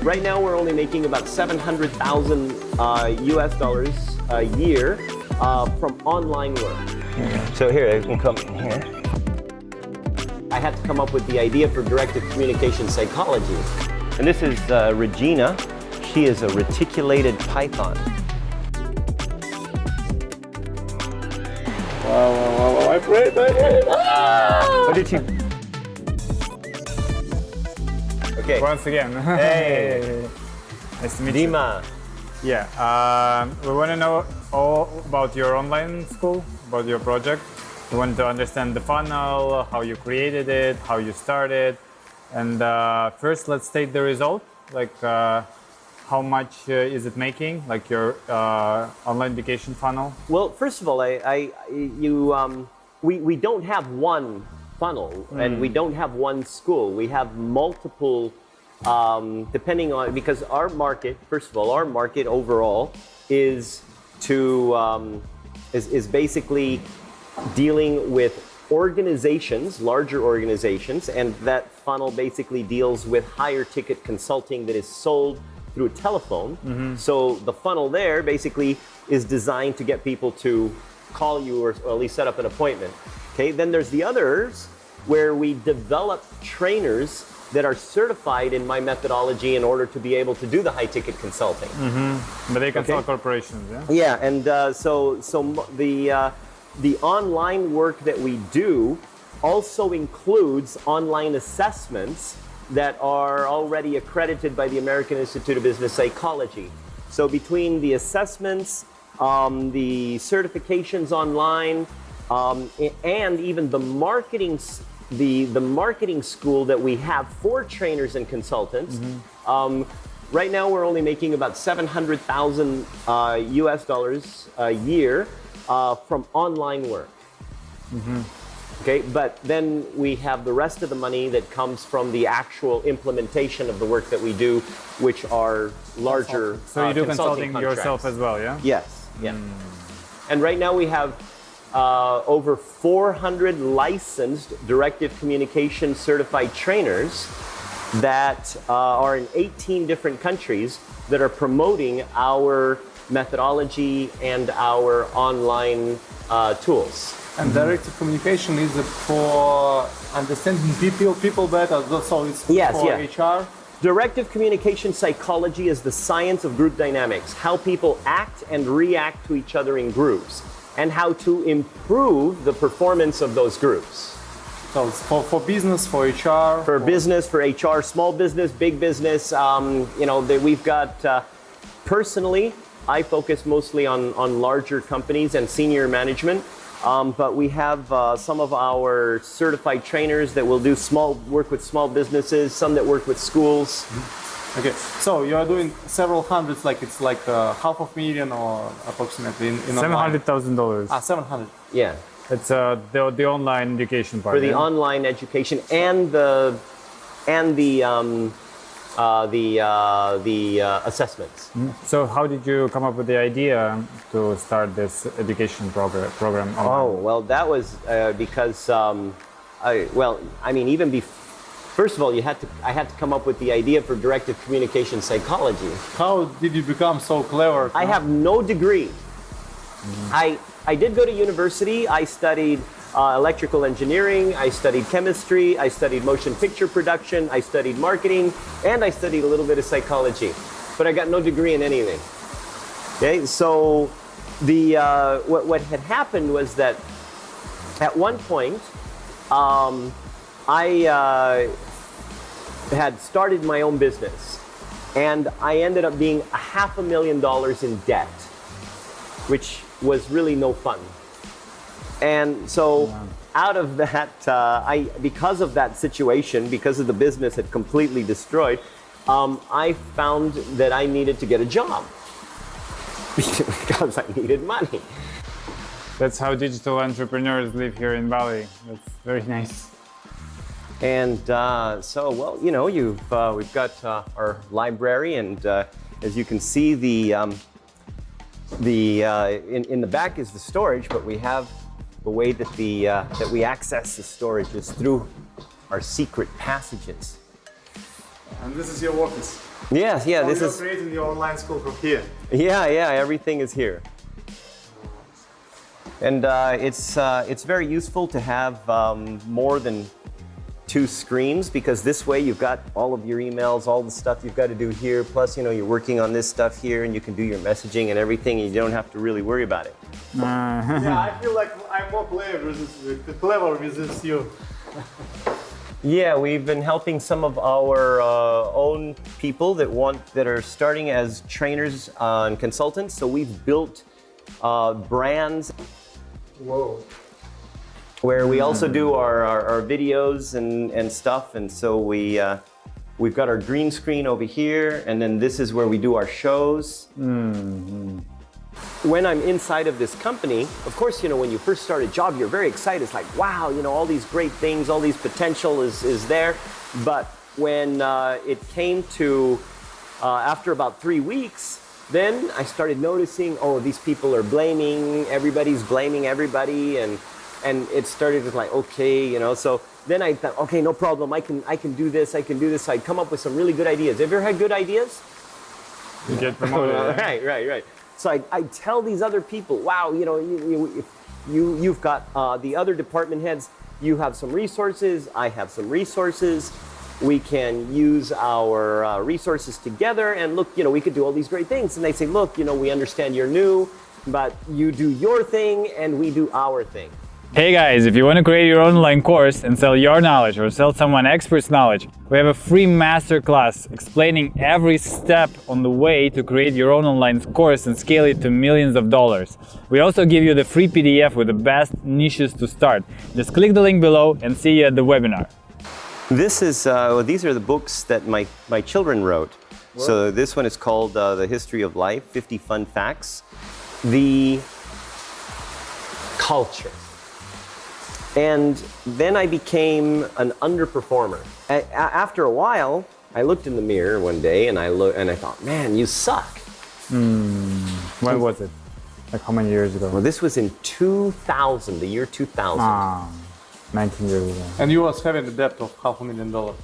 Right now, we're only making about 700,000 US dollars a year from online work. So here, I can come in here. I had to come up with the idea for directed communication psychology. And this is Regina. She is a reticulated python. Wow, I prayed. What did you... Okay. Once again. Hey. Nice to meet you. Dima. Yeah, we want to know all about your online school, about your project. We want to understand the funnel, how you created it, how you started. And first, let's take the result. Like, how much is it making? Like your online education funnel? Well, first of all, we don't have one funnel and we don't have one school. We have multiple, depending on, because our market, first of all, our market overall is to, is basically dealing with organizations, larger organizations, and that funnel basically deals with higher ticket consulting that is sold through a telephone. So the funnel there basically is designed to get people to call you or at least set up an appointment. Okay, then there's the others where we develop trainers that are certified in my methodology in order to be able to do the high ticket consulting. But they consult corporations, yeah? Yeah, and so the online work that we do also includes online assessments that are already accredited by the American Institute of Business Psychology. So between the assessments, the certifications online, and even the marketing school that we have for trainers and consultants. Right now, we're only making about 700,000 US dollars a year from online work. Okay, but then we have the rest of the money that comes from the actual implementation of the work that we do, which are larger. So you do consulting contracts. yourself as well, yeah? Yes, yeah. And right now we have over 400 licensed directive communication certified trainers that are in 18 different countries that are promoting our methodology and our online tools. And directive communication is for understanding people better, so it's for HR? Directive communication psychology is the science of group dynamics, how people act and react to each other in groups, and how to improve the performance of those groups. So it's for business, for HR? For business, for HR, small business, big business. We've got, personally, I focus mostly on larger companies and senior management. But we have some of our certified trainers that will do work with small businesses, some that work with schools. Okay, so you are doing several hundreds, like it's like $500,000 or approximately in $700,000. 700. Yeah. It's the online education part. For the online education and the assessments. So how did you come up with the idea to start this education program online? Oh, well, that was because, first of all, I had to come up with the idea for directed communication psychology. How did you become so clever? I have no degree. I did go to university. I studied electrical engineering, I studied chemistry, I studied motion picture production, I studied marketing, and I studied a little bit of psychology. But I got no degree in anything. Okay, so what had happened was that at one point, I had started my own business, and I ended up being $500,000 in debt, which was really no fun. And so out of that, because of that situation, because of the business had completely destroyed, I found that I needed to get a job because I needed money. That's how digital entrepreneurs live here in Bali. That's very nice. And we've got our library, and as you can see, in the back is the storage, but we have the way that we access the storage is through our secret passages. And this is your office. Yes, yeah, So this you're is, creating your online school from here. yeah, everything is here. And it's very useful to have more than 2 screens, because this way you've got all of your emails, all the stuff you've got to do here, plus you're working on this stuff here, and you can do your messaging and everything, and you don't have to really worry about it. Yeah, I feel like I'm more clever with this you. Yeah, we've been helping some of our own people that are starting as trainers and consultants. So we've built brands. Whoa. Where we also do our videos and stuff, and so we've got our green screen over here, and then this is where we do our shows. When I'm inside of this company, of course, when you first start a job, you're very excited. It's like, wow, all these great things, all these potential is there. But when it came to after about 3 weeks, then I started noticing, these people are everybody's blaming everybody, and it started to like, okay, so then I thought, okay, no problem, I can do this. So I'd come up with some really good ideas. Have you ever had good ideas? You get promoted. Right. So I tell these other people, wow, you've got the other department heads, you have some resources, I have some resources. We can use our resources together, and look, we could do all these great things. And they say, look, we understand you're new, but you do your thing and we do our thing. Hey guys, if you want to create your online course and sell your knowledge or sell someone expert's knowledge, we have a free masterclass explaining every step on the way to create your own online course and scale it to millions of dollars. We also give you the free PDF with the best niches to start. Just click the link below and see you at the webinar. These are the books that my children wrote. What? So this one is called The History of Life, 50 Fun Facts. The culture. And then I became an underperformer. After a while, I looked in the mirror one day and I thought, man, you suck. When was it? Like how many years ago? Well, this was in 2000, the year 2000. 19 years ago. And you was having a debt of $500,000.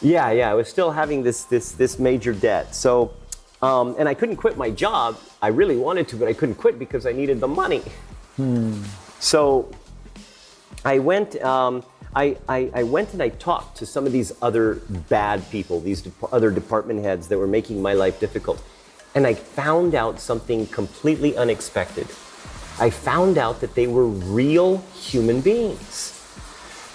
Yeah, I was still having this major debt. So, and I couldn't quit my job. I really wanted to, but I couldn't quit because I needed the money. So I went. I went and I talked to some of these other bad people, these other department heads that were making my life difficult, and I found out something completely unexpected. I found out that they were real human beings,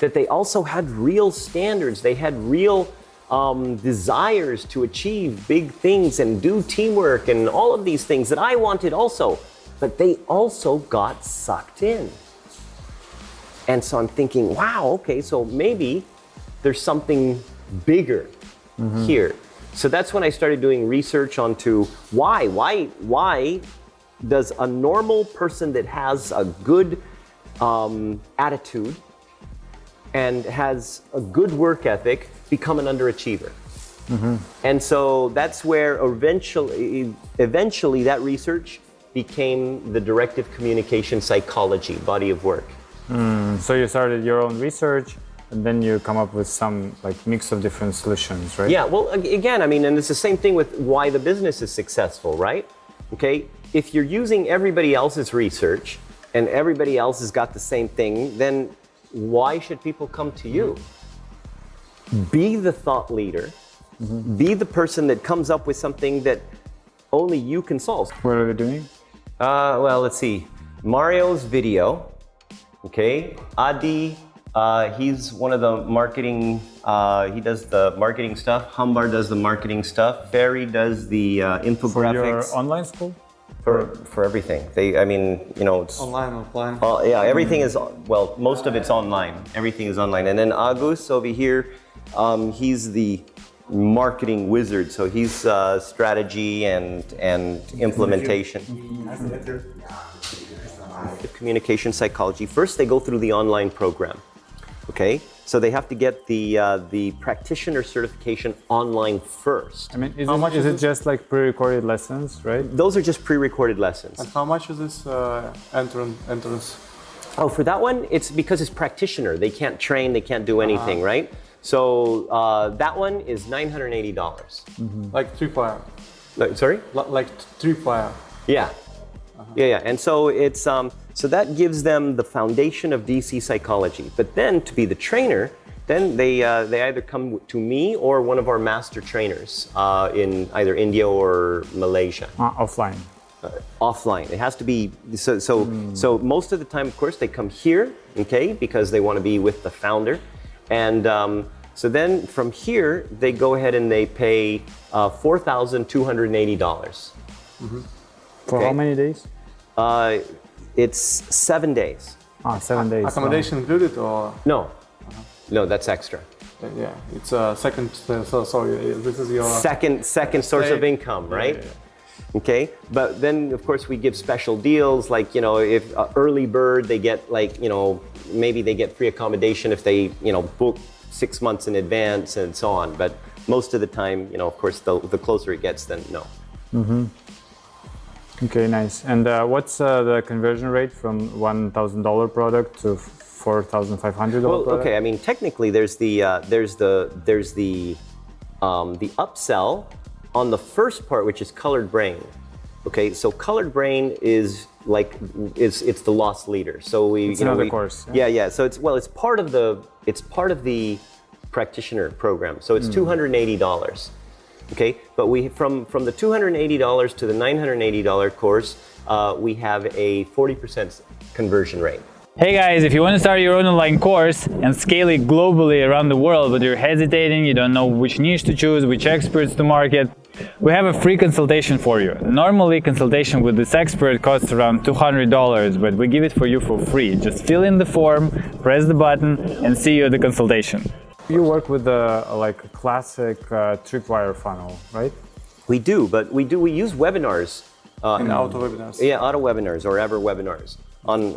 that they also had real standards. They had real desires to achieve big things and do teamwork and all of these things that I wanted also, but they also got sucked in. And so I'm thinking, wow, okay, so maybe there's something bigger here. So that's when I started doing research onto why does a normal person that has a good attitude and has a good work ethic become an underachiever? And so that's where eventually that research became the directive communication psychology body of work. So you started your own research, and then you come up with some like mix of different solutions, right? Yeah, well, again, I mean, and it's the same thing with why the business is successful, right? Okay, if you're using everybody else's research and everybody else has got the same thing, then why should people come to you? Be the thought leader, be the person that comes up with something that only you can solve. What are they doing? Well, let's see. Mario's video. Okay, Adi, he's one of the marketing, he does the marketing stuff. Humbar does the marketing stuff. Ferry does the infographics. For your online school? For everything. It's Online, offline. Yeah, everything is, well, most of it's online. Everything is online. And then Agus over here, he's the marketing wizard. So he's strategy and implementation. Communication psychology. First, they go through the online program. Okay, so they have to get the practitioner certification online first. I mean, is it just like pre-recorded lessons, right? Those are just pre-recorded lessons. And how much is this entrance? Oh, for that one, it's because it's practitioner. They can't train, they can't do anything, right? So that one is $980. Like tripwire. Sorry? Like tripwire. Yeah. Yeah. And so it's so that gives them the foundation of DC psychology. But then to be the trainer, then they either come to me or one of our master trainers in either India or Malaysia. Offline. Offline. It has to be so most of the time, of course, they come here, okay, because they want to be with the founder, and so then from here they go ahead and they pay $4,280. For how many days? It's 7 days. 7 days. Accommodation included or? No, no, that's extra. Yeah, it's a second. Sorry, this is your second source of income, right? Yeah. Okay, but then of course we give special deals, like, you know, if early bird, they get, like, you know, maybe they get free accommodation if they, you know, book 6 months in advance and so on. But most of the time, you know, of course, the closer it gets, then no. Okay, nice. And what's the conversion rate from $1,000 product to $4,500 Well, product? okay, I mean, technically there's the upsell on the first part, which is Colored Brain. Okay, so Colored Brain is like it's the loss leader. So It's another course. Yeah. So it's part of the practitioner program. So it's $280. Okay, but we from the $280 to the $980 course, we have a 40% conversion rate. Hey guys, if you want to start your own online course and scale it globally around the world, but you're hesitating, you don't know which niche to choose, which experts to market, we have a free consultation for you. Normally, consultation with this expert costs around $200, but we give it for you for free. Just fill in the form, press the button, and see you at the consultation. You work with like a classic tripwire funnel, right? We do, but we use webinars. in auto webinars. Yeah, auto webinars or ever webinars. On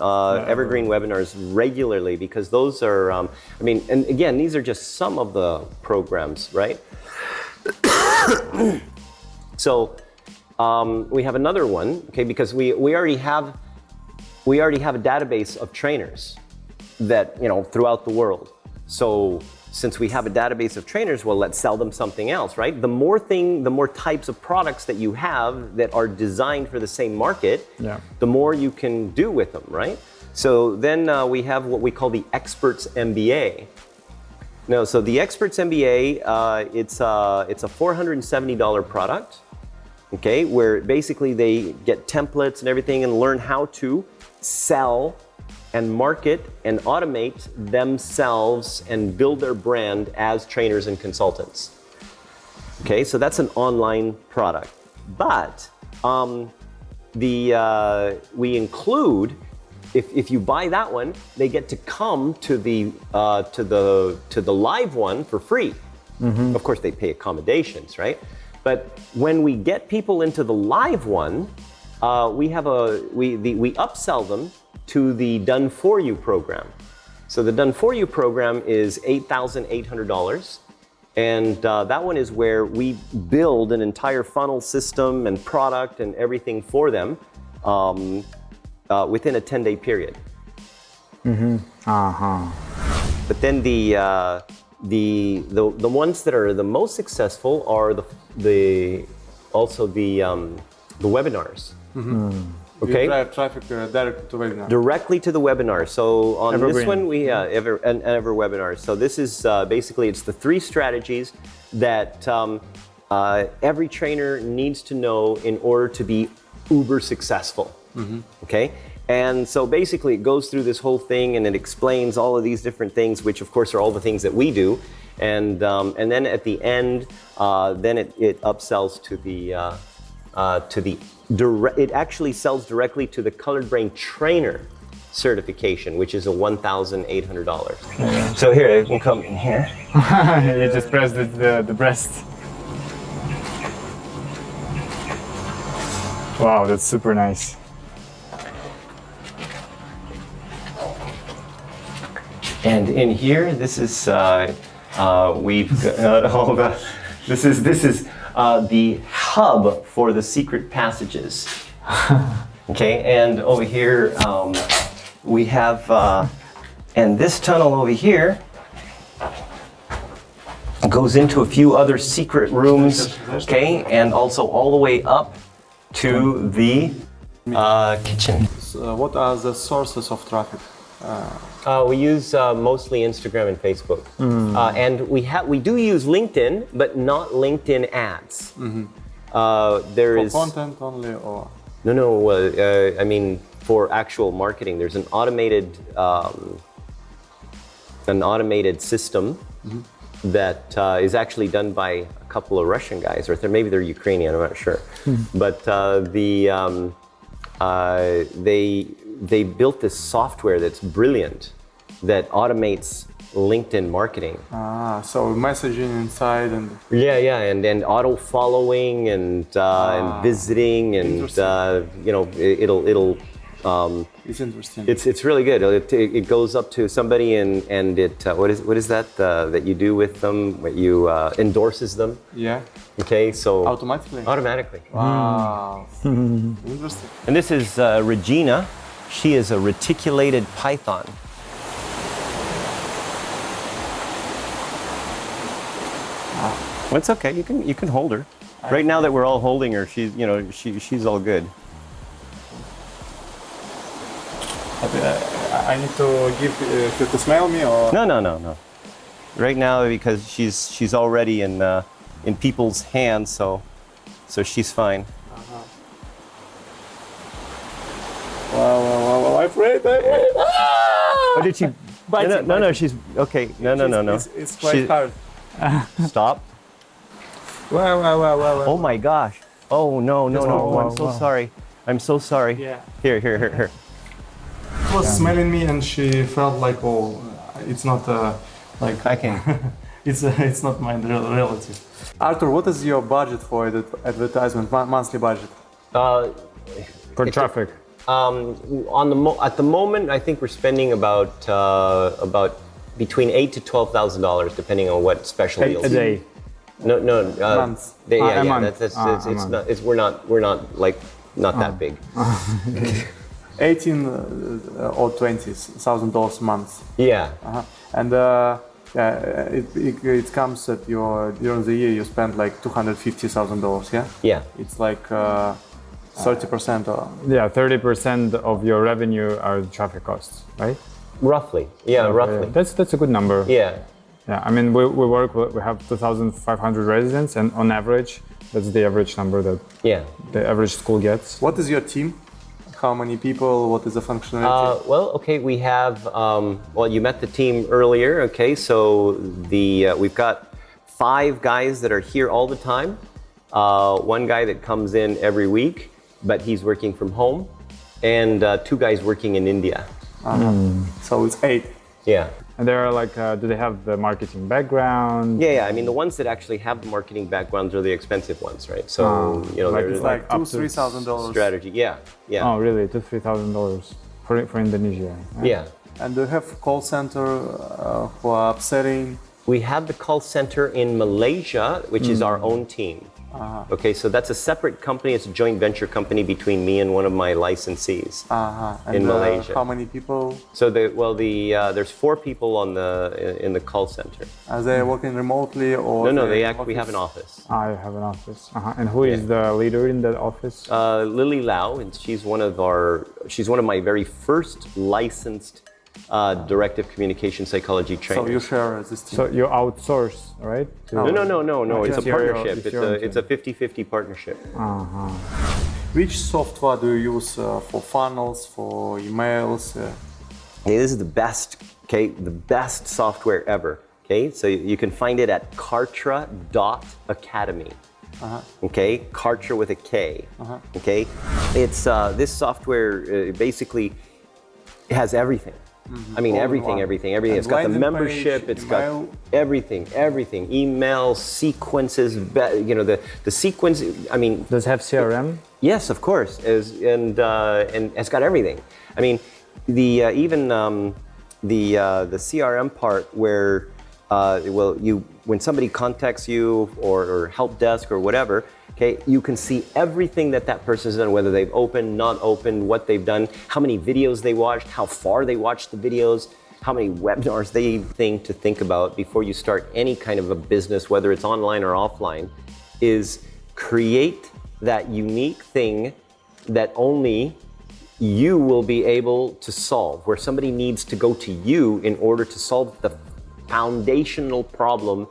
evergreen webinars regularly, because those are, I mean, and again, these are just some of the programs, right? So we have another one, okay, because we already have a database of trainers that, you know, throughout the world. So since we have a database of trainers, well, let's sell them something else, right? The more types of products that you have that are designed for the same market, the more you can do with them, right? So then we have what we call the Experts MBA. No, so the Experts MBA, it's a $470 product, okay, where basically they get templates and everything and learn how to sell and market and automate themselves and build their brand as trainers and consultants. Okay, so that's an online product. But we include, if you buy that one, they get to come to the live one for free. Of course, they pay accommodations, right? But when we get people into the live one, we upsell them to the Done For You program. So the Done For You program is $8,800. And that one is where we build an entire funnel system and product and everything for them within a 10-day period. But then the ones that are the most successful are the webinars. Okay. You drive traffic directly to webinar. Directly to the webinar. So on Evergreen. this one, we ever webinar. So this is basically, it's the 3 strategies that every trainer needs to know in order to be uber successful. Okay. And so basically, it goes through this whole thing and it explains all of these different things, which of course are all the things that we do. And then at the end, then it upsells to the it actually sells directly to the Colored Brain Trainer certification, which is a $1,800. So here, you can come in here. You just press the breast. Wow, that's super nice. And in here, this is we've got all the. This is the hub for the secret passages. Okay, and over here we have, and this tunnel over here goes into a few other secret rooms, okay, and also all the way up to the kitchen. What are the sources of traffic? We use mostly Instagram and Facebook, and we do use LinkedIn, but not LinkedIn ads. There For is content only, or no. I mean, for actual marketing, there's an automated system that is actually done by a couple of Russian guys, or maybe they're Ukrainian. I'm not sure, but they built this software that's brilliant that automates LinkedIn marketing. so messaging inside and and auto following and visiting and it'll it's interesting. it's really good. It goes up to somebody and it what is that that you do with them? What you endorses them? Yeah. Okay, so Automatically. Wow. Interesting. And this is Regina. She is a reticulated python. Well, it's okay. You can hold her. Right now that we're all holding her, she's all good. I need to give to smell me, or No. Right now, because she's already in people's hands, so she's fine. Wow, I'm afraid. Oh, did she? No, she's okay. No. It's quite hard. Stop. Wow. Oh my gosh. Oh no. I'm so sorry. I'm so sorry. Yeah. Here. She was smelling me, and she felt like, it's not like I can. it's not my relative. Arthur, what is your budget for the advertisement? Monthly budget? For traffic. At the moment, I think we're spending about between $8,000 to $12,000, depending on what special deals. A day. No. Months. Yeah. A month. It's not. We're not like not that big. 18 or $20,000 a month. Yeah. And it comes that during the year you spend like $250,000. Yeah. Yeah. It's like 30% or. Yeah, 30% of your revenue are traffic costs, right? Roughly. Yeah. Roughly. That's a good number. Yeah. Yeah, I mean, we have 2,500 residents, and on average, that's the average number that the average school gets. What is your team? How many people? What is the functionality? Okay, we have. You met the team earlier. Okay, so we've got 5 guys that are here all the time. One guy that comes in every week, but he's working from home, and 2 guys working in India. So it's 8. Yeah. And they're like, do they have the marketing background? Yeah. I mean, the ones that actually have the marketing backgrounds are the expensive ones, right? So It's like $2,000-$3,000. strategy. Yeah. Oh, really? $2,000-$3,000 for Indonesia? Right? Yeah. And do you have call center who are upselling? We have the call center in Malaysia, which is our own team. Okay, so that's a separate company. It's a joint venture company between me and one of my licensees in Malaysia. How many people? So there's 4 people in the call center. Are they working remotely or? No, we have an office. I have an office. And who is the leader in that office? Lily Lau, and she's one of my very first licensed directive communication psychology trainers. So you share this team? So you outsource, right? No. It's a partnership. It's It's a 50-50 partnership. Which software do you use for funnels, for emails? Okay, this is the best. Okay, the best software ever. Okay, so you can find it at Kartra.academy. Okay, Kartra with a K. Okay, it's this software basically has everything. I mean, everything. It's got the membership. It's got everything. Email sequences. The sequence. I mean, does it have CRM? Yes, of course. And it's got everything. I mean, the CRM part where when somebody contacts you or help desk or whatever. Okay, you can see everything that person's done, whether they've opened, not opened, what they've done, how many videos they watched, how far they watched the videos. how many webinars they think about before you start any kind of a business, whether it's online or offline, is create that unique thing that only you will be able to solve, where somebody needs to go to you in order to solve the foundational problem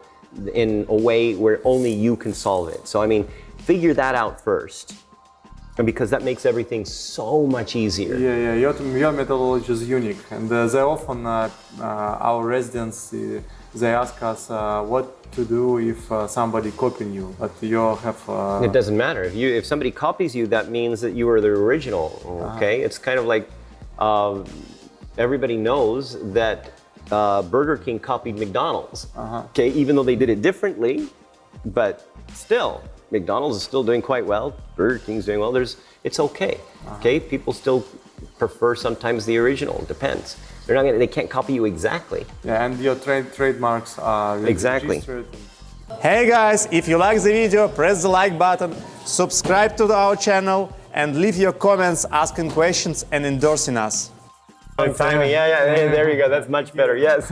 in a way where only you can solve it. So I mean, figure that out first. And because that makes everything so much easier. Yeah, your methodology is unique, and they often our residents they ask us what to do if somebody copying you, but you have. It doesn't matter if somebody copies you. That means that you are the original. Okay, it's kind of like everybody knows that Burger King copied McDonald's. Okay, even though they did it differently, but still. McDonald's is still doing quite well. Burger King's doing well. It's okay. Okay, people still prefer sometimes the original. It depends. They can't copy you exactly. Yeah, and your trademarks are registered. Hey guys, if you like the video, press the like button, subscribe to our channel, and leave your comments asking questions and endorsing us. Timing. Yeah. There you go. That's much better. Yes.